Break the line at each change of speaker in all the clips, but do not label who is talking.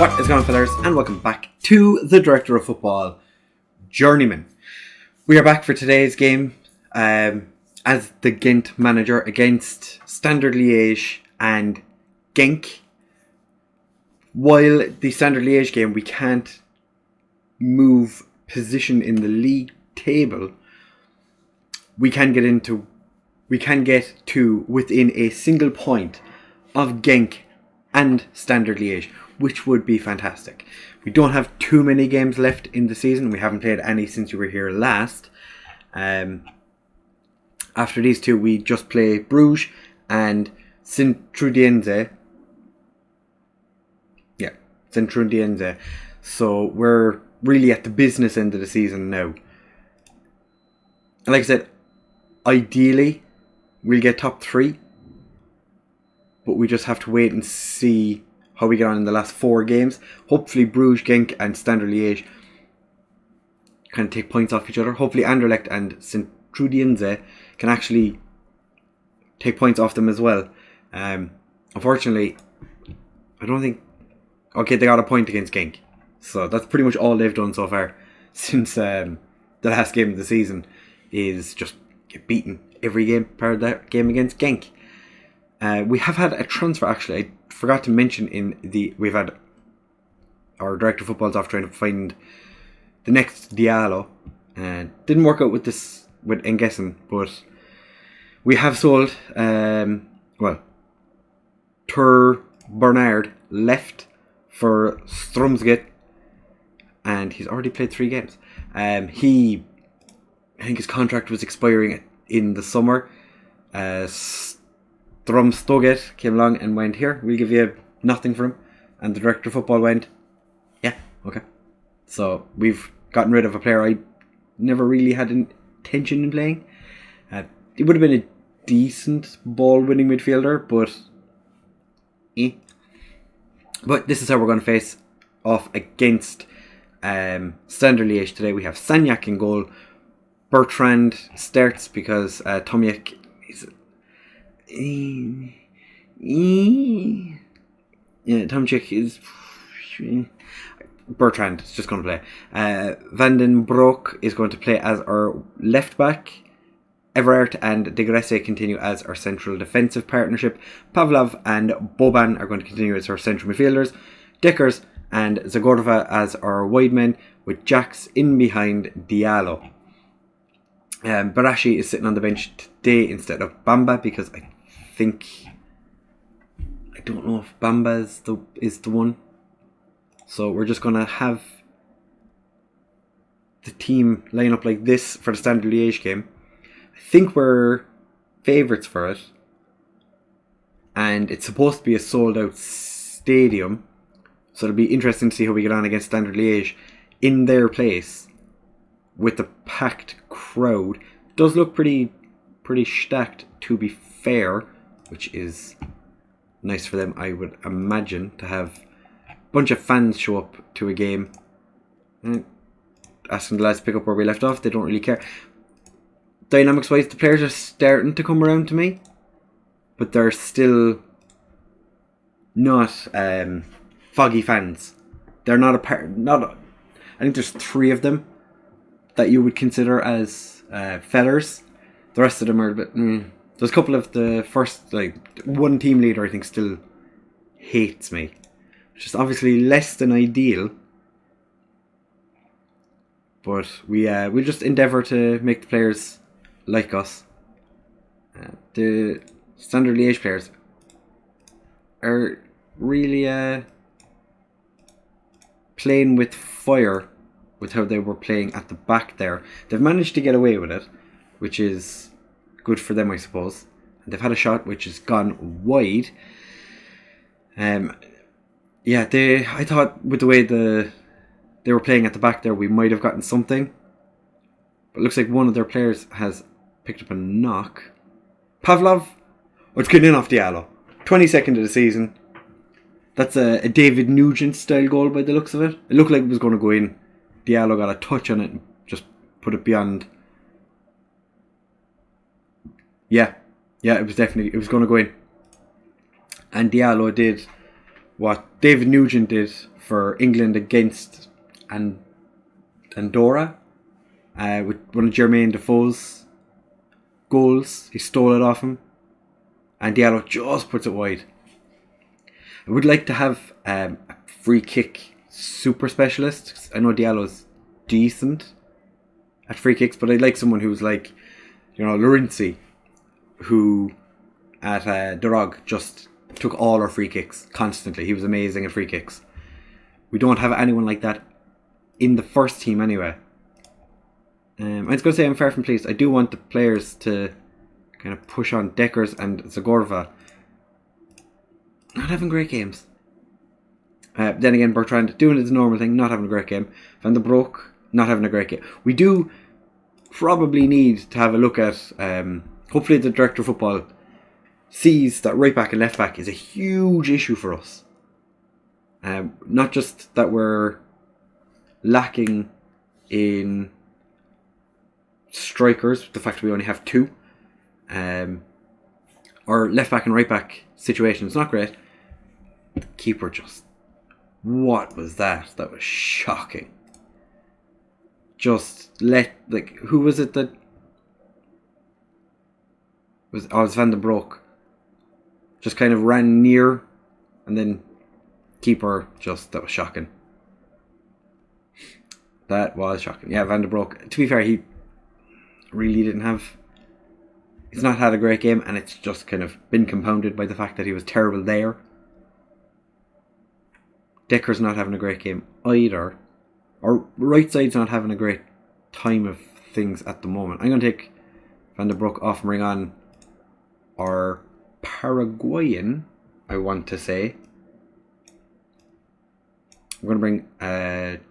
What is going on, fellas, and welcome back to the Director of Football, Journeyman. We are back for today's game as the Ghent manager against Standard Liège and Genk. While the Standard Liège game, we can't move position in the league table, we can get to within a single point of Genk and Standard Liège, which would be fantastic. We don't have too many games left in the season. We haven't played any since you were here last. After these two, we just play Bruges and Sint-Truidense. Yeah, Sint-Truidense. So we're really at the business end of the season now. And like I said, ideally, we'll get top 3. But we just have to wait and see how we get on in the last 4 games. Hopefully Bruges, Genk and Standard Liège kind of take points off each other. Hopefully Anderlecht and Sint-Truidense can actually take points off them as well. Unfortunately, I don't think... Okay, they got a point against Genk. So that's pretty much all they've done so far since the last game of the season, is just get beaten every game, part of that game against Genk. We have had a transfer, actually. I forgot to mention we've had our director of football's off trying to find the next Diallo. Didn't work out with Engessen, but we have sold, Tur Bernard left for Strømsgodset, and he's already played 3 games. I think his contract was expiring in the summer. Strømsgodset came along and went, here, we'll give you nothing for him. And the director of football went, yeah, okay. So we've gotten rid of a player I never really had intention in playing. He would have been a decent ball-winning midfielder, but But this is how we're going to face off against Standard Liège today. We have Sagnac in goal. Bertrand starts because Tomiak is... Tomiak is... Bertrand is just going to play. Van den Broek is going to play as our left back. Everard and De Gresse continue as our central defensive partnership. Pavlov and Boban are going to continue as our central midfielders. Deckers and Zagorova as our wide men, with Jax in behind Diallo. Barashi is sitting on the bench today instead of Bamba, because I don't know if Bamba is the one. So we're just going to have the team line up like this for the Standard Liège game. I think we're favourites for it, and it's supposed to be a sold out stadium, so it'll be interesting to see how we get on against Standard Liège in their place with the packed crowd. It does look pretty stacked, to be fair, which is nice for them, I would imagine, to have a bunch of fans show up to a game. Asking the lads to pick up where we left off, they don't really care. Dynamics wise, the players are starting to come around to me, but they're still not foggy fans. They're not I think there's 3 of them that you would consider as fellers. The rest of them are a bit... There's a couple of the first, one team leader I think still hates me, which is obviously less than ideal. But we'll just endeavour to make the players like us. The Standard Liège players are really playing with fire with how they were playing at the back there. They've managed to get away with it, which is good for them, I suppose. And they've had a shot which has gone wide. I thought with the way they were playing at the back there, we might have gotten something. But it looks like one of their players has picked up a knock. Pavlov, it's getting in off Diallo. 22nd of the season. That's a David Nugent style goal by the looks of it. It looked like it was going to go in. Diallo got a touch on it and just put it beyond. Yeah, it was going to go in. And Diallo did what David Nugent did for England against Andorra with one of Jermaine Defoe's goals. He stole it off him, and Diallo just puts it wide. I would like to have a free kick super specialist. I know Diallo's decent at free kicks, but I'd like someone who's like, Lorenzi, who at Dorogi just took all our free kicks constantly. He was amazing at free kicks. We don't have anyone like that in the first team anyway. I was going to say I'm far from pleased. I do want the players to kind of push on. Deckers and Zagorva not having great games. Then again, Bertrand doing his normal thing, not having a great game. Van der Broek not having a great game. We do probably need to have a look at, hopefully the director of football sees that right back and left back is a huge issue for us. Not just that we're lacking in strikers, the fact that we only have two. Our left back and right back situation is not great. The keeper just... What was that? That was shocking. Who was it that... It was Van der Broek. Just kind of ran near, and then keeper that was shocking. That was shocking. Yeah, Van der Broek. To be fair, he really didn't have... He's not had a great game, and it's just kind of been compounded by the fact that he was terrible there. Decker's not having a great game either. Our right side's not having a great time of things at the moment. I'm going to take Van der Broek off and bring on our Paraguayan, I want to say. I'm going to bring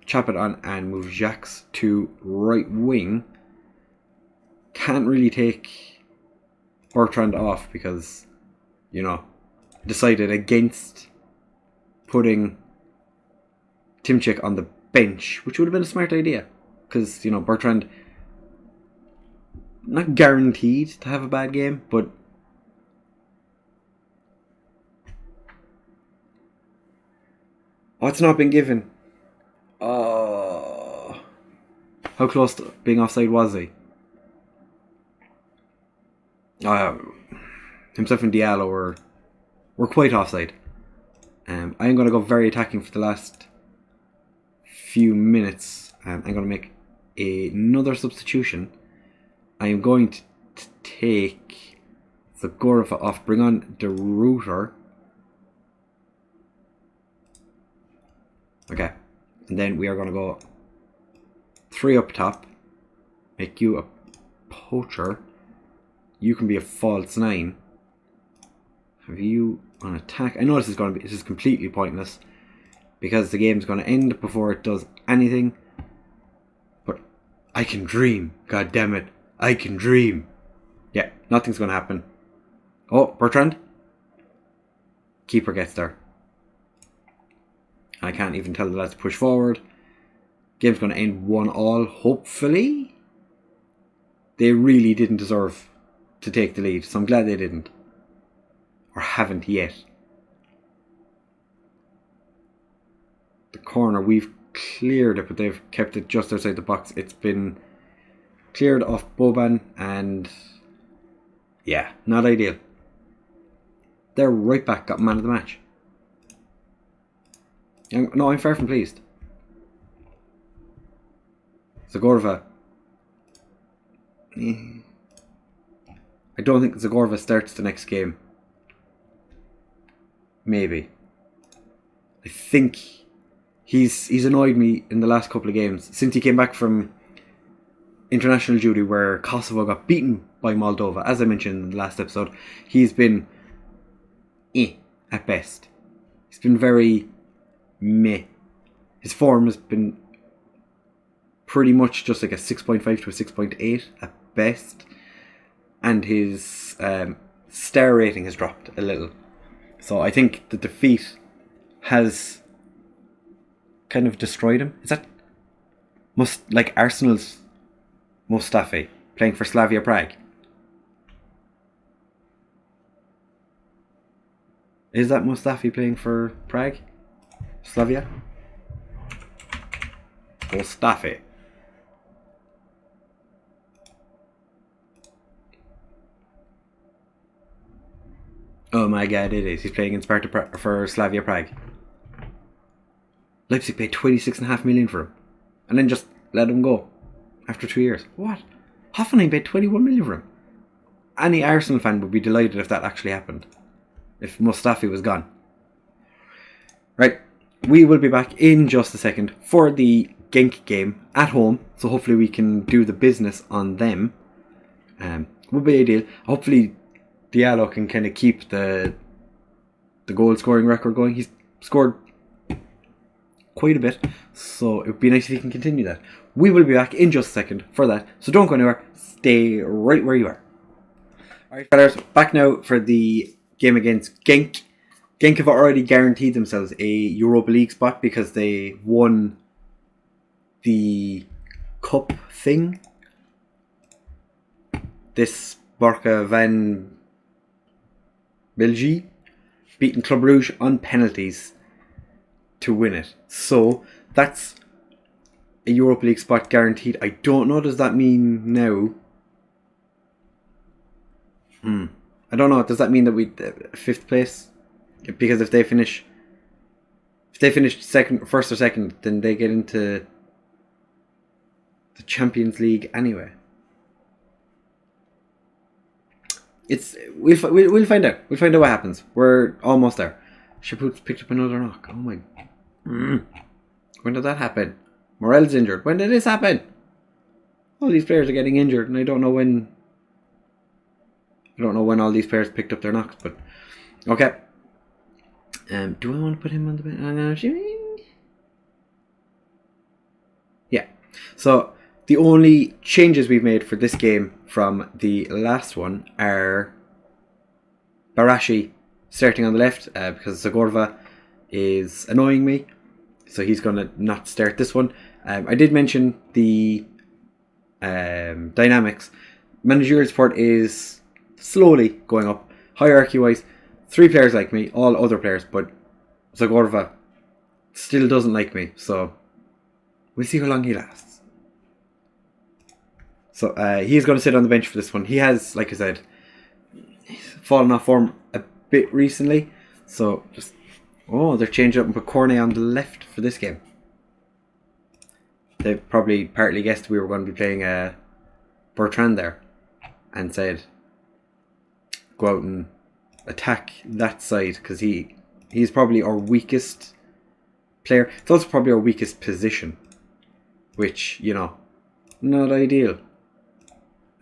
Chapet on and move Jacques to right wing. Can't really take Bertrand off because, decided against putting Timchik on the bench, which would have been a smart idea. Because, Bertrand, not guaranteed to have a bad game, but it's not been given. Oh, how close to being offside was he? Himself and Diallo were quite offside. I'm going to go very attacking for the last few minutes. I'm going to make another substitution. I am going to take the Gorva off, bring on the Router. Okay, and then we are going to go 3 up top. Make you a poacher. You can be a false 9. Have you on attack? I know this is completely pointless because the game's going to end before it does anything. But I can dream. God damn it. I can dream. Yeah, nothing's going to happen. Oh, Bertrand. Keeper gets there. I can't even tell the lads to push forward. Game's going to end 1-1, hopefully. They really didn't deserve to take the lead, so I'm glad they didn't. Or haven't yet. The corner, we've cleared it, but they've kept it just outside the box. It's been cleared off Boban, and yeah, not ideal. Their right back got man of the match. No, I'm far from pleased. Zagorva. I don't think Zagorva starts the next game. Maybe. I think he's annoyed me in the last couple of games. Since he came back from international duty where Kosovo got beaten by Moldova, as I mentioned in the last episode, he's been at best. He's been very meh. His form has been pretty much just like a 6.5 to a 6.8 at best. And his star rating has dropped a little. So I think the defeat has kind of destroyed him. Is that like Arsenal's Mustafi playing for Slavia Prague? Is that Mustafi playing for Prague? Slavia? Mustafi. Oh my god, it is. He's playing in Sparta for Slavia Prague. Leipzig paid 26.5 million for him. And then just let him go. After 2 years. What? Hoffenheim paid 21 million for him. Any Arsenal fan would be delighted if that actually happened. If Mustafi was gone. Right. We will be back in just a second for the Genk game at home. So hopefully we can do the business on them. Would be ideal. Hopefully Diallo can kind of keep the goal scoring record going. He's scored quite a bit, so it would be nice if he can continue that. We will be back in just a second for that, so don't go anywhere. Stay right where you are. Alright, fellas, back now for the game against Genk. Genk have already guaranteed themselves a Europa League spot because they won the cup thing. This Borca van België beating Club Rouge on penalties to win it. So that's a Europa League spot guaranteed. I don't know, does that mean now? I don't know, does that mean that we 5th place? Because if they finish second, first or second, then they get into the Champions League anyway. We'll find out. We'll find out what happens. We're almost there. Chaput's picked up another knock. Oh my. When did that happen? Morel's injured. When did this happen? All these players are getting injured, and I don't know when. I don't know when all these players picked up their knocks, but okay. Do I want to put him on the bench? Yeah. So the only changes we've made for this game from the last one are Barashi starting on the left because Zagorva is annoying me, so he's going to not start this one. I did mention the dynamics. Managerial support is slowly going up. Hierarchy wise, 3 players like me, all other players, but Zagorva still doesn't like me, so we'll see how long he lasts. So he's going to sit on the bench for this one. He has, like I said, fallen off form a bit recently, so just they're changing up and put Cornet on the left for this game. They probably partly guessed we were going to be playing Bertrand there and said go out and attack that side because he's probably our weakest player. It's also probably our weakest position, which, you know, not ideal.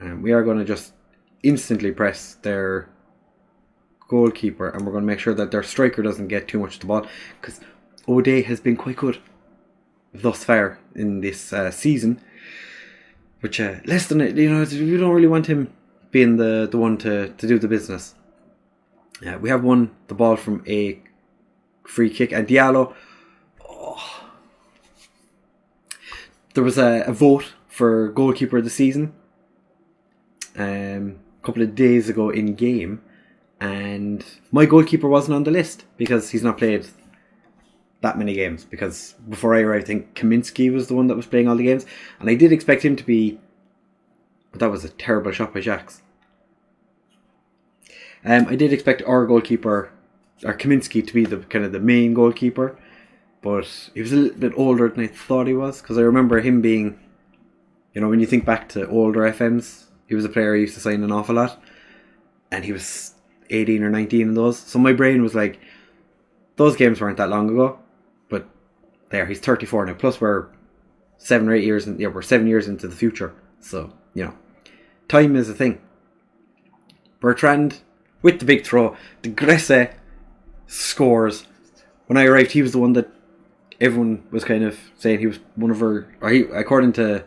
We are going to just instantly press their goalkeeper, and we're going to make sure that their striker doesn't get too much of the ball, because O'Day has been quite good thus far in this season, which less than it, you know, we don't really want him being the one to do the business. We have won the ball from a free kick, and Diallo, there was a vote for goalkeeper of the season a couple of days ago in game, and my goalkeeper wasn't on the list because he's not played that many games, because before I arrived I think Kaminsky was the one that was playing all the games, and I did expect him to be, but that was a terrible shot by Jacques. I did expect our goalkeeper, or Kaminsky, to be the kind of the main goalkeeper, but he was a little bit older than I thought he was, because I remember him being, you know, when you think back to older FMs, he was a player I used to sign an awful lot, and he was 18 or 19 in those, so my brain was like, those games weren't that long ago, but there, he's 34 now, plus we're 7 or 8 years, we're 7 years into the future, so, you know, time is a thing. Bertrand, with the big throw, the Gresse scores. When I arrived, he was the one that everyone was kind of saying he was one of our, or he, according to,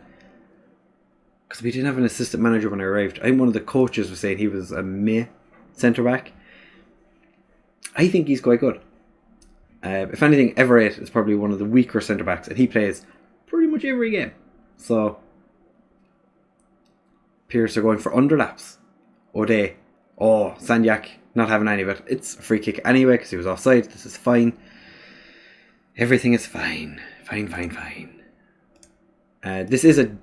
because we didn't have an assistant manager when I arrived, I think one of the coaches was saying he was a meh centre back. I think he's quite good. If anything, Everett is probably one of the weaker centre backs, and he plays pretty much every game. So Pierce are going for underlaps. O'Day. Oh, Sanyak not having any of it. It's a free kick anyway because he was offside. This is fine. Everything is fine. Fine. This is a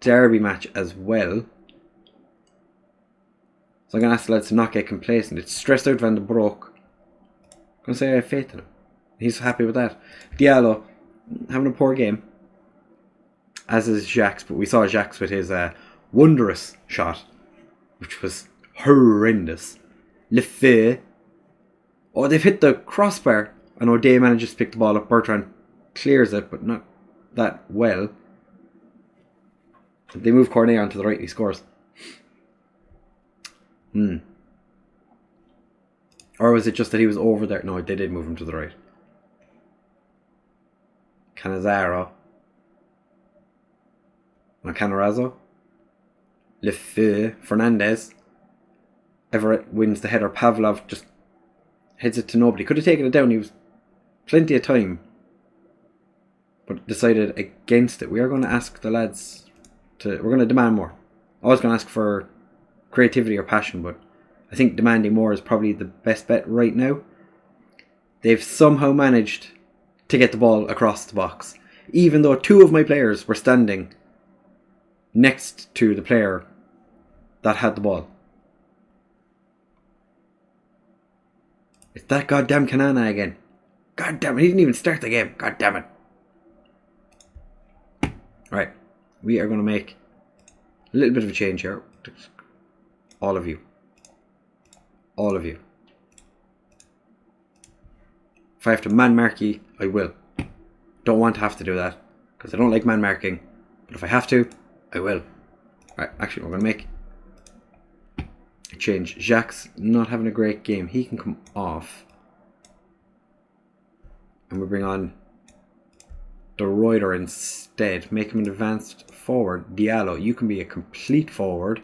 derby match as well. So I'm going to ask the lads to not get complacent. It's stressed out Van den Broek. I'm going to say I have faith in him. He's happy with that. Diallo, having a poor game. As is Jacques, but we saw Jacques with his wondrous shot, which was horrendous. Lefebvre. Oh, they've hit the crossbar. I know Day manages to pick the ball up. Bertrand clears it, but not that well. They move Cornet on to the right. He scores. Or was it just that he was over there? No, they did move him to the right. Cannizaro. Cannizaro. Lefebvre. Fernandez. Everett wins the header. Pavlov just heads it to nobody. Could have taken it down. He was plenty of time. But decided against it. We are going to ask the lads to... We're going to demand more. I was going to ask for creativity or passion, but I think demanding more is probably the best bet right now. They've somehow managed to get the ball across the box. Even though two of my players were standing next to the player that had the ball. It's that goddamn Kanana again. God damn it, he didn't even start the game. God damn it. Right, we are going to make a little bit of a change here. All of you. If I have to man mark you, I will. Don't want to have to do that, because I don't like man marking. But if I have to, I will. Right, actually, we're going to make a change. Jacques not having a great game. He can come off. And we bring on Dorogi instead. Make him an advanced forward. Diallo, you can be a complete forward.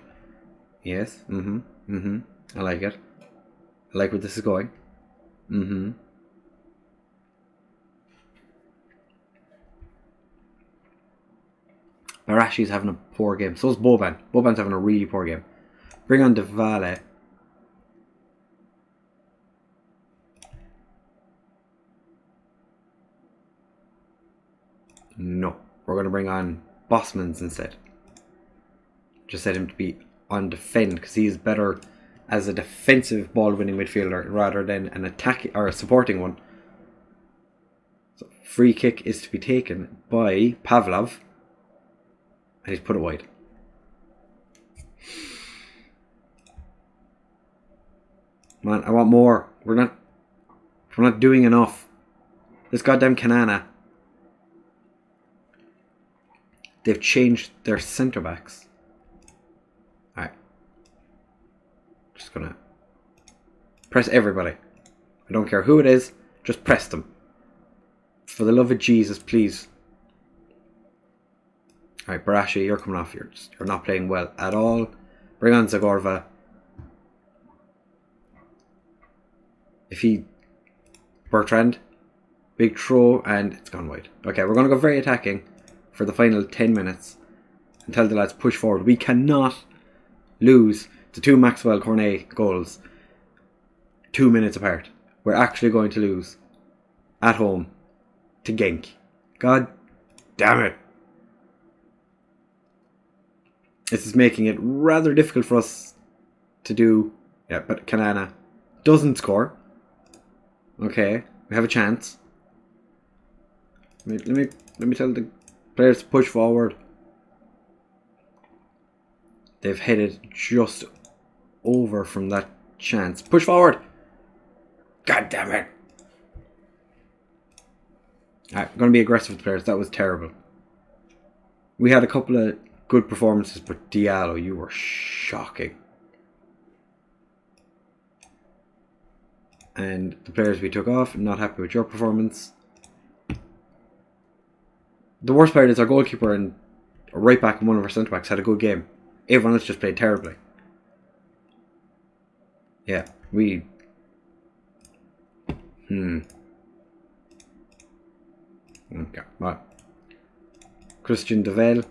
Yes, I like it. I like where this is going. Barashi's having a poor game. So is Boban. Boban's having a really poor game. Bring on De Valle. No. We're going to bring on Bosmans instead. Just set him to be on defend, because he is better as a defensive ball-winning midfielder rather than an attacking or a supporting one. So free kick is to be taken by Pavlov, and he's put it wide. Man, I want more. We're not doing enough. This goddamn Kanana. They've changed their centre backs. Alright. Just gonna press everybody. I don't care who it is, just press them. For the love of Jesus, please. Alright, Barashi, you're coming off. You're not playing well at all. Bring on Zagorva. Bertrand. Big throw, and it's gone wide. Okay, we're going to go very attacking for the final 10 minutes and tell the lads push forward. We cannot lose the two Maxwell Cornet goals 2 minutes apart. We're actually going to lose at home to Genk. God damn it. This is making it rather difficult for us to do. Yeah, but Kanana doesn't score. Okay, we have a chance. Let me tell the players to push forward. They've headed just over from that chance. Push forward. God damn it. Alright, I'm going to be aggressive with the players. That was terrible. We had a couple of good performances, but Diallo, you were shocking. And the players we took off, not happy with your performance. The worst part is our goalkeeper and a right back and one of our centre backs had a good game. Everyone else just played terribly. Yeah, we... Okay, right. Christian Devel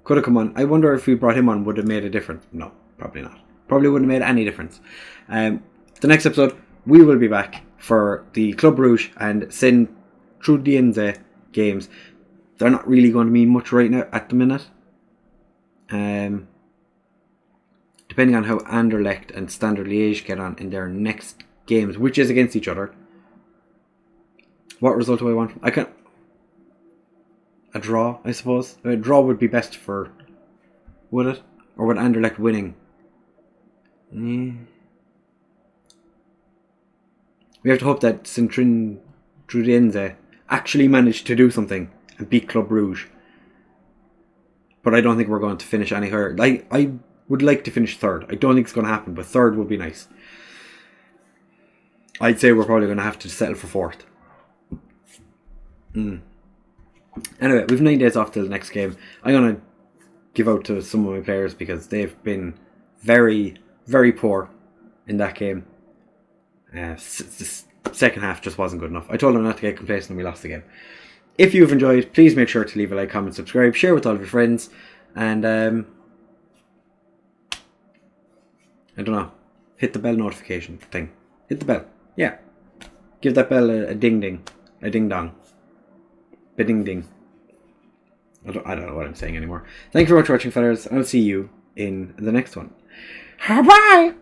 could have come on. I wonder if we brought him on, would have made a difference. No, probably not. Probably wouldn't have made any difference. The next episode, we will be back for the Club Rouge and Centrudiense games. They're not really going to mean much right now at the minute. Depending on how Anderlecht and Standard Liège get on in their next games, which is against each other. What result do I want? A draw, I suppose. A draw would be best for... Would it? Or would Anderlecht winning? We have to hope that Centrudiense actually managed to do something and beat Club Rouge. But I don't think we're going to finish any higher. I would like to finish third. I don't think it's going to happen, but third would be nice. I'd say we're probably going to have to settle for fourth. Anyway, we've 9 days off till the next game. I'm going to give out to some of my players because they've been very, very poor in that game. The second half just wasn't good enough. I told them not to get complacent and we lost the game. If you've enjoyed, please make sure to leave a like, comment, subscribe, share with all of your friends, and I don't know, hit the bell notification thing. Hit the bell. Yeah. Give that bell a ding ding. A ding dong. A ding ding. I don't know what I'm saying anymore. Thank you very much for watching, fellas. I'll see you in the next one. Bye!